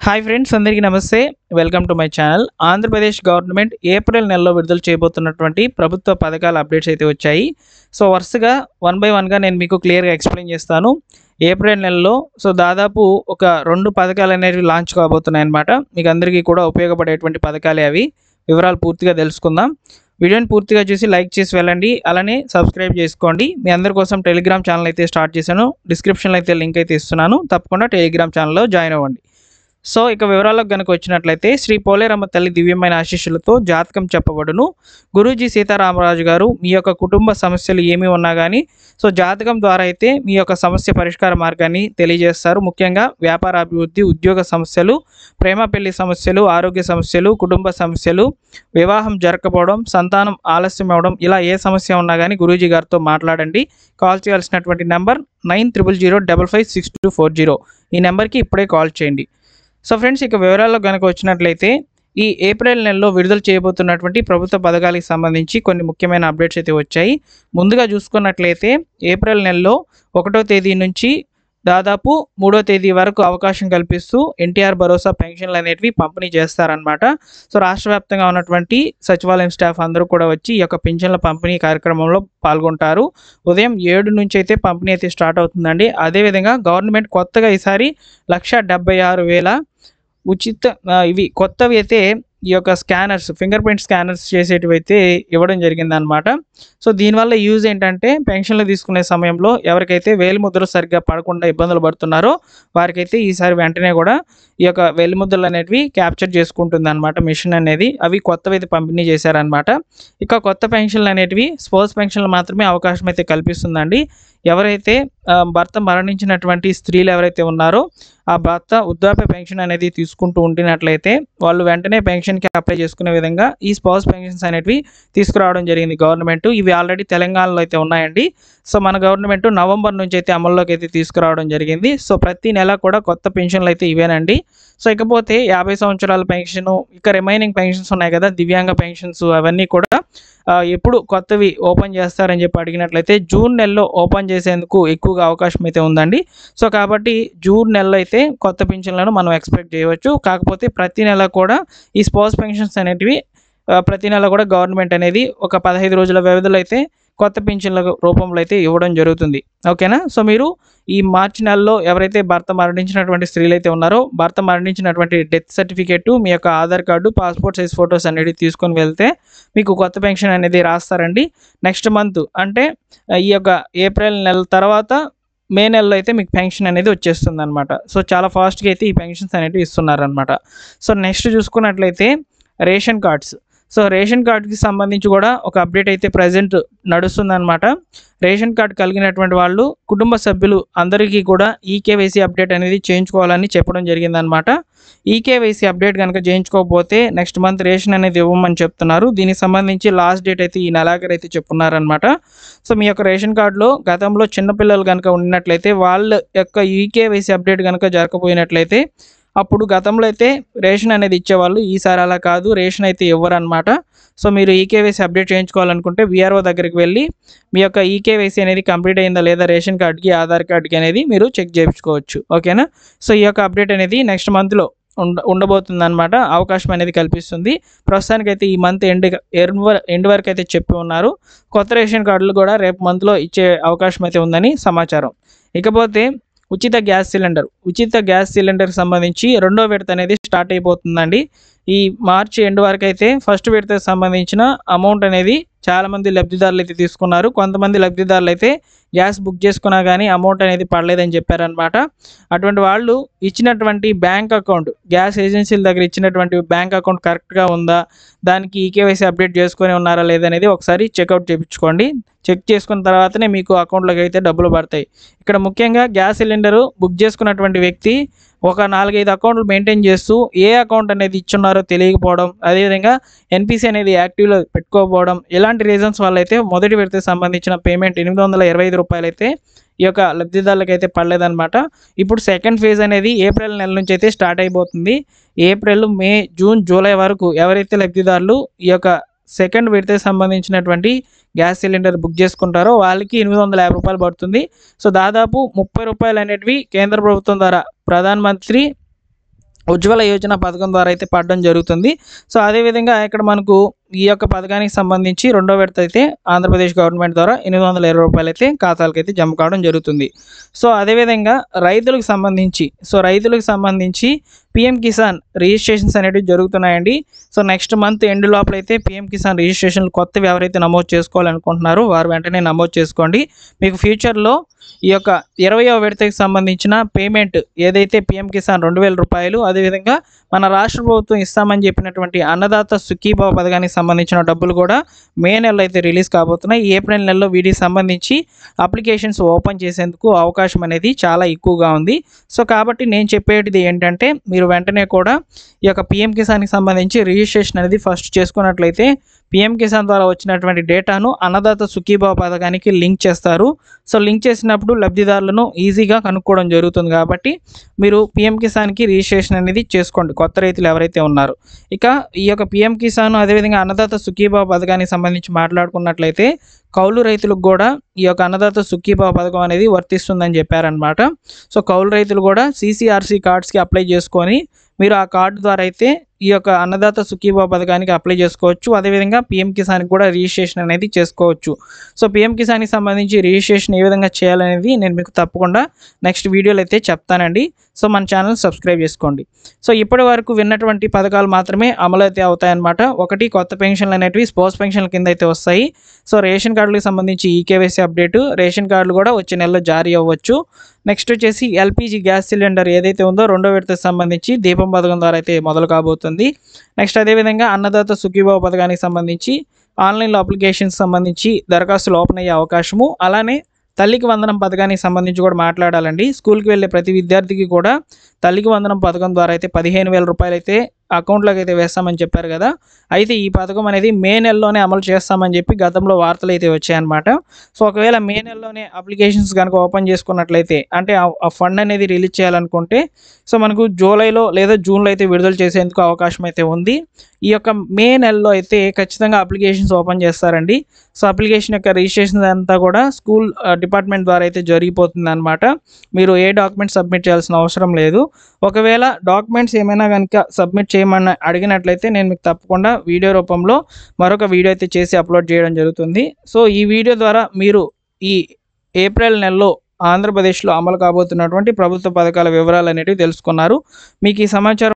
Hi friends, అందరికీ నమస్తే. Welcome to my channel. Andhra Pradesh government April నెలలో విడుదల చేయబోతున్నటువంటి ప్రభుత్వ పథకాల అప్డేట్స్ అయితే వచ్చాయి. సో వరుసగా వన్ బై వన్గా నేను మీకు క్లియర్గా ఎక్స్ప్లెయిన్ చేస్తాను. ఏప్రిల్ నెలలో దాదాపు ఒక 2 పథకాలు అనేవి లాంచ్ కాబోతున్నాయి అన్నమాట. మీకు అందరికీ కూడా ఉపయోగపడేటువంటి పథకాలే అవి. వివరాలు పూర్తిగా తెలుసుకుందాం. వీడియోని పూర్తిగా చూసి లైక్ చేసి వెళ్ళండి. అలానే సబ్స్క్రైబ్ చేసుకోండి. మీ అందరి కోసం టెలిగ్రామ్ ఛానల్ అయితే స్టార్ట్ చేశాను. డిస్క్రిప్షన్లో అయితే లింక్ అయితే ఇస్తున్నాను. తప్పకుండా టెలిగ్రామ్ ఛానల్లో జాయిన్ అవ్వండి. సో ఇక వివరాలకు కనుక వచ్చినట్లయితే, శ్రీ పోలేరమ్మ తల్లి దివ్యమైన ఆశీస్సులతో జాతకం చెప్పబడును. గురూజీ సీతారామరాజు గారు మీ యొక్క కుటుంబ సమస్యలు ఏమి ఉన్నా కానీ జాతకం ద్వారా అయితే మీ యొక్క సమస్య పరిష్కార మార్గాన్ని తెలియజేస్తారు. ముఖ్యంగా వ్యాపార అభివృద్ధి, ఉద్యోగ సమస్యలు, ప్రేమ పెళ్లి సమస్యలు, ఆరోగ్య సమస్యలు, కుటుంబ సమస్యలు, వివాహం జరగకపోవడం, సంతానం ఆలస్యం అవ్వడం, ఇలా ఏ సమస్య ఉన్నా కానీ గురూజీ గారితో మాట్లాడండి. కాల్ చేయాల్సినటువంటి నెంబర్ 9000556240. ఈ నెంబర్కి ఇప్పుడే కాల్ చేయండి. సో ఫ్రెండ్స్, ఇక వివరాల్లో కనుక వచ్చినట్లయితే, ఈ ఏప్రిల్ నెలలో విడుదల చేయబోతున్నటువంటి ప్రభుత్వ పథకాలకు సంబంధించి కొన్ని ముఖ్యమైన అప్డేట్స్ అయితే వచ్చాయి. ముందుగా చూసుకున్నట్లయితే, ఏప్రిల్ నెలలో 1వ తేదీ నుంచి దాదాపు 3వ తేదీ వరకు అవకాశం కల్పిస్తూ ఎన్టీఆర్ భరోసా పెన్షన్లు అనేటివి పంపిణీ చేస్తారనమాట. సో రాష్ట్ర వ్యాప్తంగా ఉన్నటువంటి సచివాలయం స్టాఫ్ అందరూ కూడా వచ్చి ఈ యొక్క పెన్షన్ల పంపిణీ కార్యక్రమంలో పాల్గొంటారు. ఉదయం 7 నుంచి అయితే పంపిణీ అయితే స్టార్ట్ అవుతుందండి. అదేవిధంగా గవర్నమెంట్ కొత్తగా ఈసారి 1,76,000 ఉచిత ఇవి కొత్తవి అయితే ఈ యొక్క స్కానర్స్, ఫింగర్ ప్రింట్ స్కానర్స్ చేసేటివి అయితే ఇవ్వడం జరిగిందనమాట. సో దీనివల్ల యూజ్ ఏంటంటే, పెన్షన్లు తీసుకునే సమయంలో ఎవరికైతే వేలిముద్రలు సరిగ్గా పడకుండా ఇబ్బందులు పడుతున్నారో వారికైతే ఈసారి వెంటనే కూడా ఈ యొక్క వేలిముద్రలు అనేటివి క్యాప్చర్ చేసుకుంటుంది అనమాట మిషన్ అనేది. అవి కొత్తవి అయితే పంపిణీ చేశారనమాట. ఇక కొత్త పెన్షన్లు అనేటివి స్పోర్ట్స్ పెన్షన్లు మాత్రమే అవకాశం అయితే కల్పిస్తుందండి. ఎవరైతే భర్త మరణించినటువంటి స్త్రీలు ఎవరైతే ఉన్నారో ఆ భర్త వృద్ధాప్య పెన్షన్ అనేది తీసుకుంటూ ఉంటున్నట్లయితే వాళ్ళు వెంటనే పెన్షన్కి అప్లై చేసుకునే విధంగా ఈ స్పౌస్ పెన్షన్స్ అనేటివి తీసుకురావడం జరిగింది గవర్నమెంట్. ఇవి ఆల్రెడీ తెలంగాణలో అయితే ఉన్నాయండి. సో మన గవర్నమెంట్ నవంబర్ నుంచి అయితే అమల్లోకి అయితే తీసుకురావడం జరిగింది. సో ప్రతి నెల కూడా కొత్త పెన్షన్లు అయితే ఇవేనండి. సో ఇకపోతే 50 సంవత్సరాల పెన్షన్, ఇక రిమైనింగ్ పెన్షన్స్ ఉన్నాయి కదా, దివ్యాంగ పెన్షన్స్, అవన్నీ కూడా ఎప్పుడు కొత్తవి ఓపెన్ చేస్తారని చెప్పి అడిగినట్లయితే జూన్ నెలలో ఓపెన్ చేసేందుకు ఎక్కువగా అవకాశం అయితే ఉందండి. సో కాబట్టి జూన్ నెలలో అయితే కొత్త పెన్షన్లను మనం ఎక్స్పెక్ట్ చేయవచ్చు. కాకపోతే ప్రతి నెల కూడా ఈ స్పౌస్ పెన్షన్స్ అనేటివి ప్రతి నెల కూడా గవర్నమెంట్ అనేది ఒక 15 రోజుల వ్యవధిలో అయితే కొత్త పెన్షన్ల రూపంలో అయితే ఇవ్వడం జరుగుతుంది. ఓకేనా? సో మీరు ఈ మార్చి నెలలో ఎవరైతే భర్త మరణించినటువంటి స్త్రీలు అయితే ఉన్నారో, భర్త మరణించినటువంటి డెత్ సర్టిఫికేట్, మీ యొక్క Aadhaar card, passport size photos అనేవి తీసుకొని వెళ్తే మీకు కొత్త పెన్షన్ అనేది రాస్తారండి. నెక్స్ట్ మంత్ అంటే ఈ యొక్క ఏప్రిల్ నెల తర్వాత మే నెలలో అయితే మీకు పెన్షన్ అనేది వచ్చేస్తుంది అనమాట. సో చాలా ఫాస్ట్గా అయితే ఈ పెన్షన్స్ అనేవి ఇస్తున్నారనమాట. సో నెక్స్ట్ చూసుకున్నట్లయితే రేషన్ కార్డ్స్. సో రేషన్ కార్డుకి సంబంధించి కూడా ఒక అప్డేట్ అయితే ప్రజెంట్ నడుస్తుందన్నమాట. రేషన్ కార్డు కలిగినటువంటి వాళ్ళు కుటుంబ సభ్యులు అందరికీ కూడా ఈకేవైసీ అప్డేట్ అనేది చేయించుకోవాలని చెప్పడం జరిగిందనమాట. ఈకేవైసీ అప్డేట్ కనుక చేయించుకోకపోతే నెక్స్ట్ మంత్ రేషన్ అనేది ఇవ్వమని చెప్తున్నారు. దీనికి సంబంధించి లాస్ట్ డేట్ అయితే ఈ నెలాఖరు అయితే చెప్పున్నారనమాట. సో మీ యొక్క రేషన్ కార్డులో గతంలో చిన్నపిల్లలు కనుక ఉన్నట్లయితే వాళ్ళ యొక్క ఈకేవైసీ అప్డేట్ కనుక జరగకపోయినట్లయితే అప్పుడు గతంలో అయితే రేషన్ అనేది ఇచ్చేవాళ్ళు. ఈసారి అలా కాదు, రేషన్ అయితే ఇవ్వరనమాట. సో మీరు ఈకేవైసీ అప్డేట్ చేయించుకోవాలనుకుంటే వీఆర్ఓ దగ్గరికి వెళ్ళి మీ యొక్క ఈకేవైసీ అనేది కంప్లీట్ అయిందా లేదా రేషన్ కార్డుకి, ఆధార్ కార్డుకి అనేది మీరు చెక్ చేయించుకోవచ్చు. ఓకేనా? సో ఈ యొక్క అప్డేట్ అనేది నెక్స్ట్ మంత్లో ఉండబోతుందన్నమాట. అవకాశం అనేది కల్పిస్తుంది. ప్రస్తుతానికైతే ఈ మంత్ ఎండ్ వరకు అయితే చెప్పి ఉన్నారు. కొత్త రేషన్ కార్డులు కూడా రేపు మంత్లో ఇచ్చే అవకాశం అయితే ఉందని సమాచారం. ఇకపోతే ఉచిత గ్యాస్ సిలిండర్ సంబంధించి 2వ విడత అనేది స్టార్ట్ అయిపోతుందండి. ఈ మార్చి ఎండ్ వరకు అయితే ఫస్ట్ విడతకు సంబంధించిన అమౌంట్ అనేది చాలామంది లబ్ధిదారులు అయితే తీసుకున్నారు. కొంతమంది లబ్ధిదారులు అయితే గ్యాస్ బుక్ చేసుకున్నా కానీ అమౌంట్ అనేది పడలేదని చెప్పారనమాట. అటువంటి వాళ్ళు ఇచ్చినటువంటి బ్యాంక్ అకౌంట్, గ్యాస్ ఏజెన్సీల దగ్గర ఇచ్చినటువంటి బ్యాంక్ అకౌంట్ కరెక్ట్గా ఉందా, దానికి ఈకేవైసీ అప్డేట్ చేసుకొని ఉన్నారా లేదనేది ఒకసారి చెక్అవుట్ చేయించుకోండి. చెక్ చేసుకున్న తర్వాతనే మీకు అకౌంట్లోకి అయితే డబ్బులు పడతాయి. ఇక్కడ ముఖ్యంగా గ్యాస్ సిలిండరు బుక్ చేసుకున్నటువంటి వ్యక్తి ఒక 4-5 అకౌంట్లు మెయింటైన్ చేస్తూ ఏ అకౌంట్ అనేది ఇచ్చున్నారో తెలియకపోవడం, అదేవిధంగా ఎన్పిసి అనేది యాక్టివ్లో పెట్టుకోకపోవడం, ఇలాంటి రీజన్స్ వల్ల అయితే మొదటి విడతకు సంబంధించిన పేమెంట్ 825 రూపాయలు అయితే ఈ యొక్క లబ్ధిదారులకు అయితే పడలేదన్నమాట. ఇప్పుడు సెకండ్ ఫేజ్ అనేది ఏప్రిల్ నెల నుంచి అయితే స్టార్ట్ అయిపోతుంది. ఏప్రిల్, మే, జూన్, జూలై వరకు ఎవరైతే లబ్ధిదారులు ఈ యొక్క సెకండ్ విడతకు సంబంధించినటువంటి గ్యాస్ సిలిండర్ బుక్ చేసుకుంటారో వాళ్ళకి 850 రూపాయలు పడుతుంది. సో దాదాపు 30 రూపాయలు అనేటివి కేంద్ర ప్రభుత్వం ద్వారా ప్రధానమంత్రి ఉజ్వల యోజన పథకం ద్వారా అయితే పడడం జరుగుతుంది. సో అదేవిధంగా ఇక్కడ మనకు ఈ యొక్క పథకానికి సంబంధించి రెండో విడత అయితే ఆంధ్రప్రదేశ్ గవర్నమెంట్ ద్వారా రూ. 820 అయితే ఖాతాలకైతే జమ కావడం జరుగుతుంది. సో అదేవిధంగా రైతులకు సంబంధించి పీఎం కిసాన్ రిజిస్ట్రేషన్స్ అనేటివి జరుగుతున్నాయండి. సో నెక్స్ట్ మంత్ ఎండ్ లోపల అయితే పీఎం కిసాన్ రిజిస్ట్రేషన్లు కొత్తవి ఎవరైతే నమోదు చేసుకోవాలనుకుంటున్నారో వారు వెంటనే నమోదు చేసుకోండి. మీకు ఫ్యూచర్లో ఈ యొక్క 20వ విడతకి సంబంధించిన పేమెంట్ ఏదైతే పీఎం కిసాన్ రూ. 2000 అదేవిధంగా మన రాష్ట్ర ప్రభుత్వం ఇస్తామని చెప్పినటువంటి అన్నదాత సుఖీభావ పథకానికి సంబంధించిన డబ్బులు కూడా మే నెలలో అయితే రిలీజ్ కాబోతున్నాయి. ఏప్రిల్ నెలలో వీటికి సంబంధించి అప్లికేషన్స్ ఓపెన్ చేసేందుకు అవకాశం అనేది చాలా ఎక్కువగా ఉంది. సో కాబట్టి నేను చెప్పేటిది ఏంటంటే మీరు వెంటనే కూడా ఈ యొక్క పీఎం కిసాన్కి సంబంధించి రిజిస్ట్రేషన్ అనేది ఫస్ట్ చేసుకున్నట్లయితే పీఎం కిసాన్ ద్వారా వచ్చినటువంటి డేటాను అన్నదాత సుఖీభావ పథకానికి లింక్ చేస్తారు. సో లింక్ చేసినప్పుడు లబ్ధిదారులను ఈజీగా కనుక్కోవడం జరుగుతుంది. కాబట్టి మీరు పీఎం కిసాన్కి రిజిస్ట్రేషన్ అనేది చేసుకోండి కొత్త రైతులు ఎవరైతే ఉన్నారో. ఇక ఈ యొక్క పీఎం కిసాన్ అదేవిధంగా అన్నదాత సుఖీభావ పథకానికి సంబంధించి మాట్లాడుకున్నట్లయితే కౌలు రైతులకు కూడా ఈ యొక్క అన్నదాత సుఖీభావ పథకం అనేది వర్తిస్తుందని చెప్పారనమాట. సో కౌలు రైతులు కూడా CCRC కార్డ్స్కి అప్లై చేసుకొని మీరు ఆ కార్డు ద్వారా అయితే ఈ యొక్క అన్నదాత సుఖీభావ పథకానికి అప్లై చేసుకోవచ్చు. అదేవిధంగా పీఎం కిసాన్కి కూడా రిజిస్ట్రేషన్ అనేది చేసుకోవచ్చు. సో పీఎం కిసాన్కి సంబంధించి రిజిస్ట్రేషన్ ఏ విధంగా చేయాలనేది నేను మీకు తప్పకుండా నెక్స్ట్ వీడియోలో అయితే చెప్తానండి. సో మన ఛానల్ సబ్స్క్రైబ్ చేసుకోండి. సో ఇప్పటి వరకు విన్నటువంటి పథకాలు మాత్రమే అమలు అయితే అవుతాయన్నమాట. ఒకటి కొత్త పెన్షన్లు అనేటివి స్పోర్ట్స్ పెన్షన్ల కింద అయితే వస్తాయి. సో రేషన్ కార్డులకు సంబంధించి ఈకేవైసీ అప్డేటు రేషన్ కార్డులు కూడా వచ్చే నెలలో జారీ అవ్వచ్చు. నెక్స్ట్ వచ్చేసి ఎల్పిజి గ్యాస్ సిలిండర్ ఏదైతే ఉందో రెండో విడతకు సంబంధించి దీపం పథకం ద్వారా అయితే మొదలు కాబోతుంది. నెక్స్ట్ అదేవిధంగా అన్నదాత సుఖీభావ పథకానికి సంబంధించి ఆన్లైన్లో అప్లికేషన్స్ సంబంధించి దరఖాస్తులు ఓపెన్ అయ్యే అవకాశము, అలానే తల్లికి వందనం పథకానికి సంబంధించి కూడా మాట్లాడాలండి. స్కూల్కి వెళ్ళే ప్రతి విద్యార్థికి కూడా తల్లికి వందనం పథకం ద్వారా అయితే 15,000 రూపాయలు అయితే అకౌంట్లోకి అయితే వేస్తామని చెప్పారు కదా. అయితే ఈ పథకం అనేది మే నెలలోనే అమలు చేస్తామని చెప్పి గతంలో వార్తలు అయితే వచ్చాయన్నమాట. సో ఒకవేళ మే నెలలోనే అప్లికేషన్స్ కనుక ఓపెన్ చేసుకున్నట్లయితే అంటే ఆ ఫండ్ అనేది రిలీజ్ చేయాలనుకుంటే సో మనకు జూలైలో లేదా జూన్లో అయితే విడుదల చేసేందుకు అవకాశం అయితే ఉంది. ఈ యొక్క మే నెలలో అయితే ఖచ్చితంగా అప్లికేషన్స్ ఓపెన్ చేస్తారండి. సో అప్లికేషన్ యొక్క రిజిస్ట్రేషన్ అంతా కూడా స్కూల్ డిపార్ట్మెంట్ ద్వారా అయితే జరిగిపోతుంది అనమాట. మీరు ఏ డాక్యుమెంట్స్ సబ్మిట్ చేయాల్సిన అవసరం లేదు. ఒకవేళ డాక్యుమెంట్స్ ఏమైనా కనుక సబ్మిట్ చేయమని అడిగినట్లయితే నేను మీకు తప్పకుండా వీడియో రూపంలో మరొక వీడియో అయితే చేసి అప్లోడ్ చేయడం జరుగుతుంది. సో ఈ వీడియో ద్వారా మీరు ఈ ఏప్రిల్ నెలలో ఆంధ్రప్రదేశ్లో అమలు కాబోతున్నటువంటి ప్రభుత్వ పథకాల వివరాలు అనేటివి తెలుసుకున్నారు. మీకు ఈ సమాచారం